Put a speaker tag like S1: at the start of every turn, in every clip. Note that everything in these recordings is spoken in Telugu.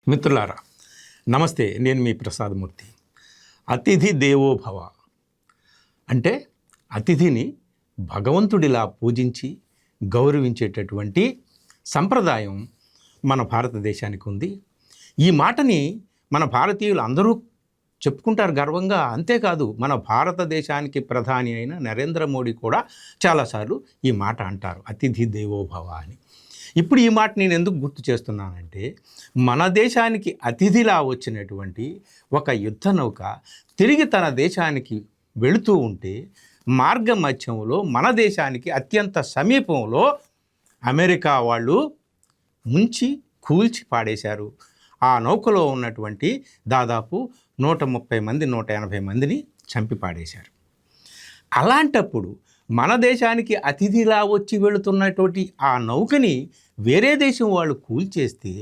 S1: మిత్రులారా నమస్తే, నేను మీ ప్రసాదమూర్తి. అతిథి దేవో భవ అంటే అతిథిని భగవంతుడిలా పూజించి గౌరవించేటటువంటి సంప్రదాయం మన భారతదేశానికి ఉంది. ఈ మాటని మన భారతీయులు అందరూ చెప్పుకుంటారు గర్వంగా. అంతేకాదు, మన భారతదేశానికి ప్రధాని అయిన నరేంద్ర మోడీ కూడా చాలాసార్లు ఈ మాట అంటారు, అతిథి దేవో భవ అని. ఇప్పుడు ఈ మాట నేను ఎందుకు గుర్తు చేస్తున్నానంటే, మన దేశానికి అతిథిలా వచ్చినటువంటి ఒక యుద్ధ నౌక తిరిగి తన దేశానికి వెళుతూ ఉంటే మార్గ మధ్యంలో మన దేశానికి అత్యంత సమీపంలో అమెరికా వాళ్ళు ముంచి కూల్చి పాడేశారు. ఆ నౌకలో ఉన్నటువంటి దాదాపు 130 మంది 180 మందిని చంపి పాడేశారు. అలాంటప్పుడు మన దేశానికి అతిథిలా వచ్చి వెళుతున్నటువంటి ఆ నౌకని వేరే దేశం వాళ్ళు కూల్చేస్తే,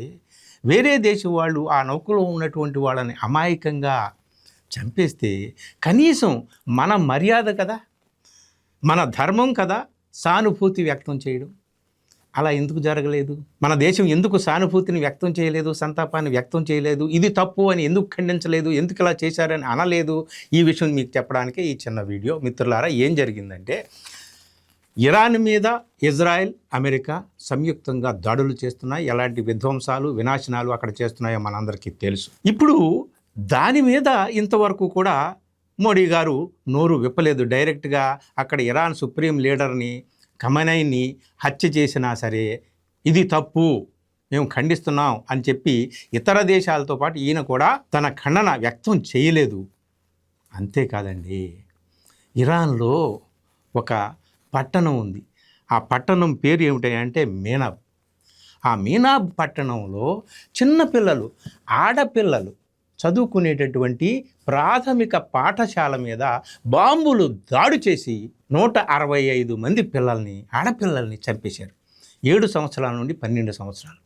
S1: వేరే దేశం వాళ్ళు ఆ నౌకలో ఉన్నటువంటి వాళ్ళని అమాయకంగా చంపేస్తే కనీసం మన మర్యాద కదా, మన ధర్మం కదా సానుభూతి వ్యక్తం చేయడం. అలా ఎందుకు జరగలేదు? మన దేశం ఎందుకు సానుభూతిని వ్యక్తం చేయలేదు, సంతాపాన్ని వ్యక్తం చేయలేదు? ఇది తప్పు అని ఎందుకు ఖండించలేదు, ఎందుకు ఇలా చేశారని అనలేదు? ఈ విషయం మీకు చెప్పడానికే ఈ చిన్న వీడియో. మిత్రులారా, ఏం జరిగిందంటే, ఇరాన్ మీద ఇజ్రాయెల్, అమెరికా సంయుక్తంగా దాడులు చేస్తున్నాయి. ఎలాంటి విధ్వంసాలు వినాశనాలు అక్కడ చేస్తున్నాయో మనందరికీ తెలుసు. ఇప్పుడు దాని మీద ఇంతవరకు కూడా మోడీ గారు నోరు విప్పలేదు. డైరెక్ట్గా అక్కడ ఇరాన్ సుప్రీం లీడర్ని ఖమనైని హత్య చేసినా సరే ఇది తప్పు, మేము ఖండిస్తున్నాం అని చెప్పి ఇతర దేశాలతో పాటు ఈయన కూడా తన ఖండన వ్యక్తం చేయలేదు. అంతేకాదండి, ఇరాన్లో ఒక పట్టణం ఉంది. ఆ పట్టణం పేరు ఏమిటంటే మీనాబ్. ఆ మీనాబ్ పట్టణంలో చిన్నపిల్లలు, ఆడపిల్లలు చదువుకునేటటువంటి ప్రాథమిక పాఠశాల మీద బాంబులు దాడి చేసి 165 మంది పిల్లల్ని, ఆడపిల్లల్ని చంపేశారు. 7 సంవత్సరాల నుండి 12 సంవత్సరాలు.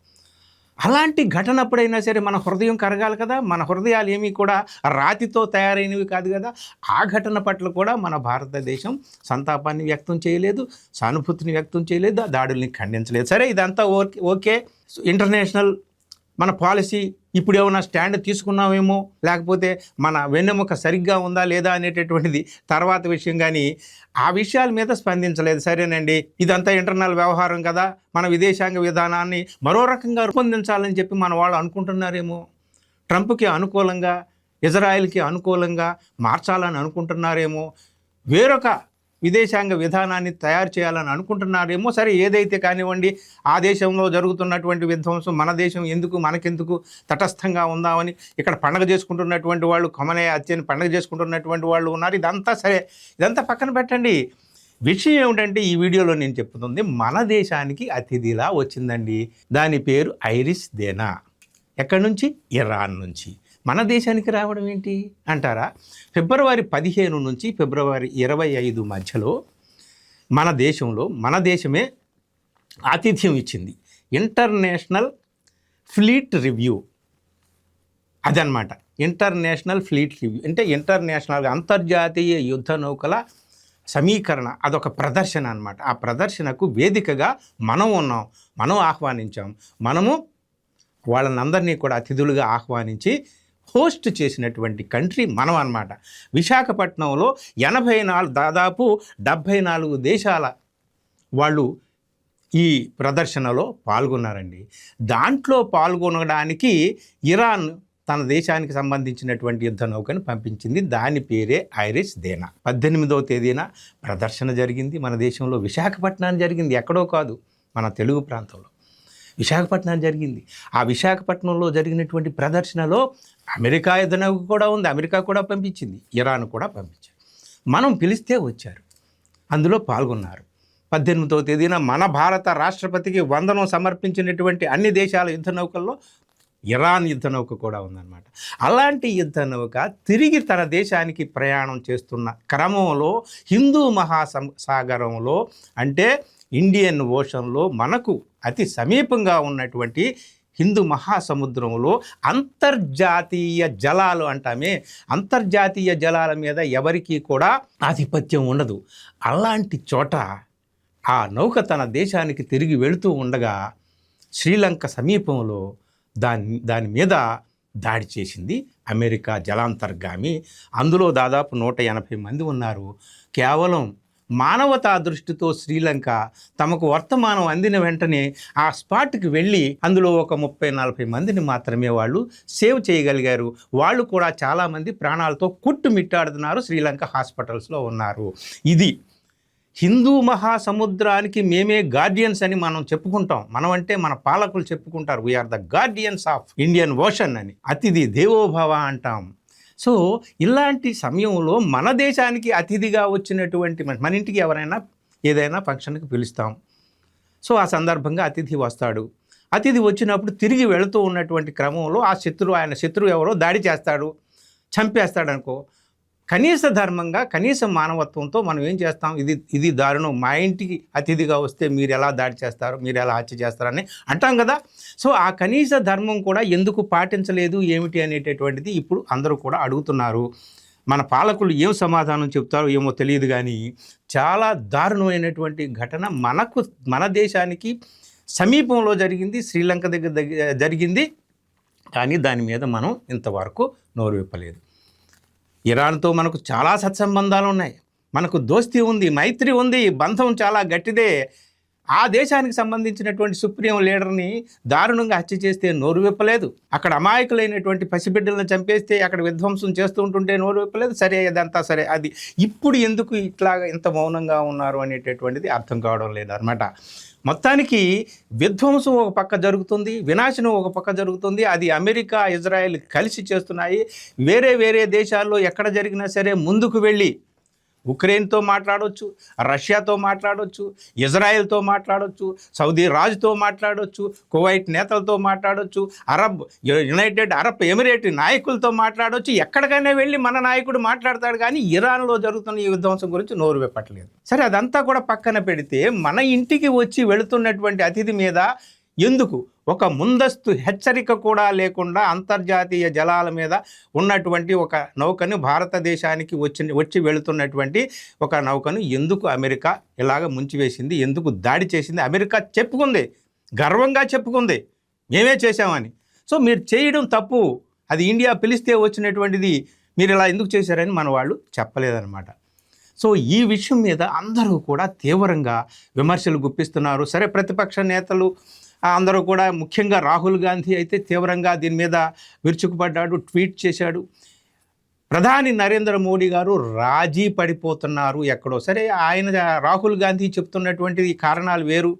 S1: అలాంటి ఘటన అప్పుడైనా సరే మన హృదయం కరగాలి కదా. మన హృదయాలు ఏమీ కూడా రాతితో తయారైనవి కాదు కదా. ఆ ఘటన పట్ల కూడా మన భారతదేశం సంతాపాన్ని వ్యక్తం చేయలేదు, సానుభూతిని వ్యక్తం చేయలేదు, ఆ దాడుల్ని ఖండించలేదు. సరే, ఇదంతా ఓకే. ఇంటర్నేషనల్ మన పాలసీ ఇప్పుడు ఏమైనా స్టాండ్ తీసుకున్నామేమో, లేకపోతే మన వెన్నెముక సరిగ్గా ఉందా లేదా అనేటటువంటిది తర్వాత విషయం. కానీ ఆ విషయాల మీద స్పందించలేదు. సరేనండి, ఇదంతా ఇంటర్నల్ వ్యవహారం కదా, మన విదేశాంగ విధానాన్ని మరో రకంగా రూపొందించాలని చెప్పి మన వాళ్ళు అనుకుంటున్నారేమో. ట్రంప్కి అనుకూలంగా, ఇజ్రాయెల్కి అనుకూలంగా మార్చాలని అనుకుంటున్నారేమో, వేరొక విదేశాంగ విధానాన్ని తయారు చేయాలని అనుకుంటున్నారేమో. సరే, ఏదైతే కానివ్వండి, ఆ దేశంలో జరుగుతున్నటువంటి విధ్వంసం మన దేశం ఎందుకు, మనకెందుకు, తటస్థంగా ఉందామని ఇక్కడ పండగ చేసుకుంటున్నటువంటి వాళ్ళు, ఖమనై హత్యని పండగ చేసుకుంటున్నటువంటి వాళ్ళు ఉన్నారు. ఇదంతా సరే, ఇదంతా పక్కన పెట్టండి. విషయం ఏమిటంటే, ఈ వీడియోలో నేను చెప్తుంది మన దేశానికి అతిథిలా వచ్చిందండి. దాని పేరు ఐరిస్ దేనా. ఎక్కడి నుంచి? ఇరాన్ నుంచి. మన దేశానికి రావడం ఏంటి అంటారా? ఫిబ్రవరి 15 నుంచి ఫిబ్రవరి 25 మధ్యలో మన దేశంలో, మన దేశమే ఆతిథ్యం ఇచ్చింది ఇంటర్నేషనల్ ఫ్లీట్ రివ్యూ. అదనమాట ఇంటర్నేషనల్ ఫ్లీట్ రివ్యూ అంటే ఇంటర్నేషనల్ అంతర్జాతీయ యుద్ధ నౌకల సమీకరణ. అదొక ప్రదర్శన అనమాట. ఆ ప్రదర్శనకు వేదికగా మనం ఉన్నాం, మనం ఆహ్వానించాం. మనము వాళ్ళనందరినీ కూడా అతిథులుగా ఆహ్వానించి హోస్ట్ చేసినటువంటి కంట్రీ మనం అన్నమాట. విశాఖపట్నంలో 84 దాదాపు 74 దేశాల వాళ్ళు ఈ ప్రదర్శనలో పాల్గొన్నారండి. దాంట్లో పాల్గొనడానికి ఇరాన్ తన దేశానికి సంబంధించినటువంటి యుద్ధ నౌకను పంపించింది. దాని పేరే ఐరిస్ దేనా. 18వ తేదీన ప్రదర్శన జరిగింది మన దేశంలో. విశాఖపట్నాన్ని జరిగింది, ఎక్కడో కాదు, మన తెలుగు ప్రాంతంలో విశాఖపట్నం జరిగింది. ఆ విశాఖపట్నంలో జరిగినటువంటి ప్రదర్శనలో అమెరికా యుద్ధ నౌక కూడా ఉంది. అమెరికా కూడా పంపించింది, ఇరాన్ కూడా పంపించారు. మనం పిలిస్తే వచ్చారు, అందులో పాల్గొన్నారు. 18వ తేదీన మన భారత రాష్ట్రపతికి వందనం సమర్పించినటువంటి అన్ని దేశాల యుద్ధ నౌకల్లో ఇరాన్ యుద్ధ నౌక కూడా ఉందన్నమాట. అలాంటి యుద్ధ నౌక తిరిగి తన దేశానికి ప్రయాణం చేస్తున్న క్రమంలో హిందూ మహాసాగరంలో అంటే ఇండియన్ ఓషన్లో మనకు అతి సమీపంగా ఉన్నటువంటి హిందూ మహాసముద్రంలో అంతర్జాతీయ జలాలు అంటామే, అంతర్జాతీయ జలాల మీద ఎవరికీ కూడా ఆధిపత్యం ఉండదు. అలాంటి చోట ఆ నౌక తన దేశానికి తిరిగి వెళుతూ ఉండగా శ్రీలంక సమీపంలో దాని మీద దాడి చేసింది అమెరికా జలాంతర్గామి. అందులో దాదాపు 180 మంది ఉన్నారు. కేవలం మానవతా దృష్టితో శ్రీలంక తమకు వర్తమానం అందిన వెంటనే ఆ స్పాట్కి వెళ్ళి అందులో ఒక 30-40 మందిని మాత్రమే వాళ్ళు సేవ్ చేయగలిగారు. వాళ్ళు కూడా చాలామంది ప్రాణాలతో కుట్టుమిట్టాడుతున్నారు, శ్రీలంక హాస్పిటల్స్లో ఉన్నారు. ఇది హిందూ మహాసముద్రానికి మేమే గార్డియన్స్ అని మనం చెప్పుకుంటాం. మనం అంటే మన పాలకులు చెప్పుకుంటారు, we are the guardians of Indian ocean అని. అతిథి దేవోభవ అంటాం. సో ఇలాంటి సమయంలో మన దేశానికి అతిథిగా వచ్చినటువంటి మన ఇంటికి ఎవరైనా ఏదైనా ఫంక్షన్కి పిలుస్తాం. సో ఆ సందర్భంగా అతిథి వస్తాడు. అతిథి వచ్చినప్పుడు తిరిగి వెళుతూ ఉన్నటువంటి క్రమంలో ఆయన శత్రువు ఎవరో దాడి చేస్తాడు, చంపేస్తాడు అనుకో. కనీస ధర్మంగా, కనీస మానవత్వంతో మనం ఏం చేస్తాం, ఇది దారుణం, మా ఇంటికి అతిథిగా వస్తే మీరు ఎలా దాడి చేస్తారు, మీరు ఎలా హత్య చేస్తారని అంటాం కదా. సో ఆ కనీస ధర్మం కూడా ఎందుకు పాటించలేదు ఏమిటి అనేటటువంటిది ఇప్పుడు అందరూ కూడా అడుగుతున్నారు. మన పాలకులు ఏం సమాధానం చెప్తారో ఏమో తెలియదు, కానీ చాలా దారుణమైనటువంటి ఘటన మన దేశానికి సమీపంలో జరిగింది, శ్రీలంక దగ్గర జరిగింది. కానీ దాని మీద మనం ఇంతవరకు నోరు విప్పలేదు. ఇరాన్తో మనకు చాలా సత్సంబంధాలు ఉన్నాయి, మనకు దోస్తీ ఉంది, మైత్రి ఉంది, బంధం చాలా గట్టిదే. ఆ దేశానికి సంబంధించినటువంటి సుప్రీం లీడర్ని దారుణంగా హత్య చేస్తే నోరు విప్పలేదు. అక్కడ అమాయకులైనటువంటి పసిబిడ్డలను చంపేస్తే అక్కడ విధ్వంసం చేస్తూ ఉంటుంటే నోరు విప్పలేదు. సరే, అదంతా సరే. అది ఇప్పుడు ఎందుకు ఇంత మౌనంగా ఉన్నారు అనేటటువంటిది అర్థం కావడం లేదన్నమాట. మొత్తానికి విధ్వంసం ఒక పక్క జరుగుతుంది, వినాశనం ఒక పక్క జరుగుతుంది. అది అమెరికా, ఇజ్రాయెల్ కలిసి చేస్తున్నాయి. వేరే దేశాల్లో ఎక్కడ జరిగినా సరే ముందుకు వెళ్ళి ఉక్రెయిన్తో మాట్లాడవచ్చు, రష్యాతో మాట్లాడవచ్చు, ఇజ్రాయెల్తో మాట్లాడవచ్చు, సౌదీ రాజుతో మాట్లాడవచ్చు, కువైట్ నేతలతో మాట్లాడవచ్చు, యునైటెడ్ అరబ్ ఎమిరేట్ నాయకులతో మాట్లాడవచ్చు. ఎక్కడికైనా వెళ్ళి మన నాయకుడు మాట్లాడతాడు, కానీ ఇరాన్లో జరుగుతున్న ఈ విధ్వంసం గురించి నోరు విప్పట్లేదు. సరే, అదంతా కూడా పక్కన పెడితే మన ఇంటికి వచ్చి వెళుతున్నటువంటి అతిథి మీద ఎందుకు ఒక ముందస్తు హెచ్చరిక కూడా లేకుండా అంతర్జాతీయ జలాల మీద ఉన్నటువంటి ఒక నౌకను, భారతదేశానికి వచ్చి వెళుతున్నటువంటి ఒక నౌకను ఎందుకు అమెరికా ఇలాగ ముంచివేసింది, ఎందుకు దాడి చేసింది? అమెరికా చెప్పుకుంది, గర్వంగా చెప్పుకుంది, మేమే చేశామని. సో మీరు చేయడం తప్పు, అది ఇండియా పిలిస్తే వచ్చినటువంటిది, మీరు ఇలా ఎందుకు చేశారని మన వాళ్ళు చెప్పలేదన్నమాట. సో ఈ విషయం మీద అందరూ కూడా తీవ్రంగా విమర్శలు గుప్పిస్తున్నారు. సరే, ప్రతిపక్ష నేతలు అందరూ కూడా, ముఖ్యంగా రాహుల్ గాంధీ అయితే తీవ్రంగా దీని మీద విరుచుకుపడ్డాడు, ట్వీట్ చేశాడు. ప్రధాని నరేంద్ర మోడీ గారు రాజీ పడిపోతున్నారు ఎక్కడో. సరే, రాహుల్ గాంధీ చెప్తున్నటువంటి కారణాలు వేరు.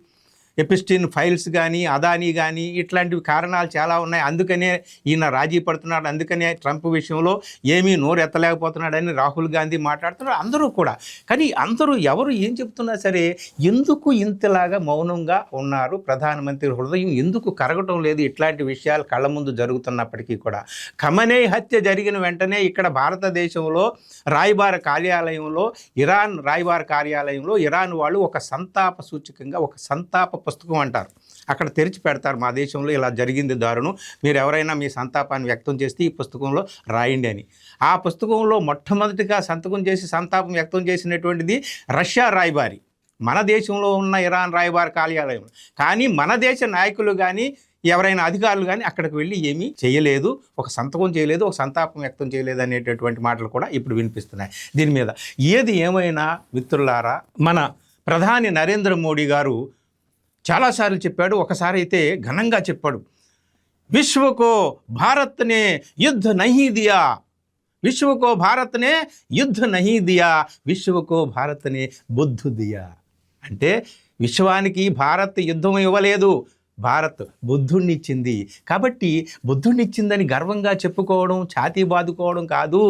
S1: ఎపిస్టిన్ ఫైల్స్ కానీ, అదానీ కానీ, ఇట్లాంటివి కారణాలు చాలా ఉన్నాయి. అందుకనే ఈయన రాజీ పడుతున్నాడు, అందుకనే ట్రంప్ విషయంలో ఏమీ నోరెత్తలేకపోతున్నాడని రాహుల్ గాంధీ మాట్లాడుతున్నారు, అందరూ కూడా. కానీ అందరూ ఎవరు ఏం చెప్తున్నా సరే ఎందుకు ఇంతలాగా మౌనంగా ఉన్నారు? ప్రధానమంత్రి హృదయం ఎందుకు కరగటం లేదు ఇట్లాంటి విషయాలు కళ్ళ ముందు జరుగుతున్నప్పటికీ కూడా? ఖమనే హత్య జరిగిన వెంటనే ఇక్కడ భారతదేశంలో రాయబార కార్యాలయంలో, ఇరాన్ రాయబార కార్యాలయంలో ఇరాన్ వాళ్ళు ఒక సంతాప సూచకంగా ఒక సంతాప పుస్తకం అంటారు, అక్కడ తెరిచి పెడతారు. మా దేశంలో ఇలా జరిగింది దారుణం, మీరు ఎవరైనా మీ సంతాపాన్ని వ్యక్తం చేస్తే ఈ పుస్తకంలో రాయండి అని. ఆ పుస్తకంలో మొట్టమొదటిగా సంతకం చేసి సంతాపం వ్యక్తం చేసినటువంటిది రష్యా రాయబారి, మన దేశంలో ఉన్న ఇరాన్ రాయబార కార్యాలయం. కానీ మన దేశ నాయకులు కానీ ఎవరైనా అధికారులు కానీ అక్కడికి వెళ్ళి ఏమీ చేయలేదు, ఒక సంతకం చేయలేదు, ఒక సంతాపం వ్యక్తం చేయలేదు అనేటటువంటి మాటలు కూడా ఇప్పుడు వినిపిస్తున్నాయి. దీని మీద ఏది ఏమైనా మిత్రులారా, మన ప్రధాని నరేంద్ర మోడీ గారు చాలాసార్లు చెప్పాడు. ఒకసారి అయితే ఘనంగా చెప్పాడు, విశ్వకో భారత్నే యుద్ధ నహీ దియా, విశ్వకో భారత్నే యుద్ధ నహీ దియా, విశ్వకో భారత్నే బుద్ధు దియా. అంటే విశ్వానికి భారత్ యుద్ధం ఇవ్వలేదు, భారత్ బుద్ధుణ్ణిచ్చింది. కాబట్టి బుద్ధుణ్ణిచ్చిందని గర్వంగా చెప్పుకోవడం, ఛాతీ బాదుకోవడం కాదు.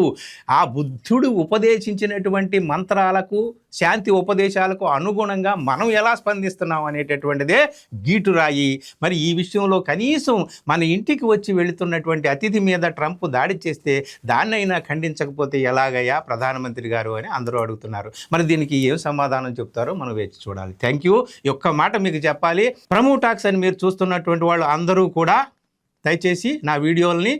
S1: ఆ బుద్ధుడు ఉపదేశించినటువంటి మంత్రాలకు, శాంతి ఉపదేశాలకు అనుగుణంగా మనం ఎలా స్పందిస్తున్నాం అనేటటువంటిదే గీటురాయి. మరి ఈ విషయంలో కనీసం మన ఇంటికి వచ్చి వెళుతున్నటువంటి అతిథి మీద ట్రంప్ దాడి చేస్తే దాన్నైనా ఖండించకపోతే ఎలాగయ్యా ప్రధానమంత్రి గారు అని అందరూ అడుగుతున్నారు. మరి దీనికి ఏం సమాధానం చెప్తారో మనం వేచి చూడాలి. Thank you. ఒక్క మాట మీకు చెప్పాలి, ప్రమో టాక్స్ అని మీరు చూస్తున్నటువంటి వాళ్ళు అందరూ కూడా దయచేసి నా వీడియోల్ని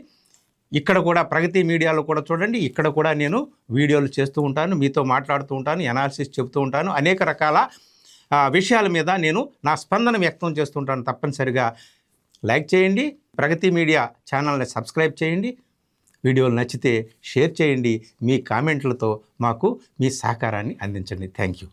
S1: ఇక్కడ కూడా ప్రగతి మీడియాలో కూడా చూడండి. ఇక్కడ కూడా నేను వీడియోలు చేస్తూ ఉంటాను, మీతో మాట్లాడుతూ ఉంటాను, ఎనాలిసిస్ చెప్తూ ఉంటాను, అనేక రకాల విషయాల మీద నేను నా స్పందన వ్యక్తం చేస్తుంటాను. తప్పనిసరిగా లైక్ చేయండి, ప్రగతి మీడియా ఛానల్ని సబ్స్క్రైబ్ చేయండి. వీడియోలు నచ్చితే షేర్ చేయండి. మీ కామెంట్లతో మాకు మీ సహకారాన్ని అందించండి. Thank you.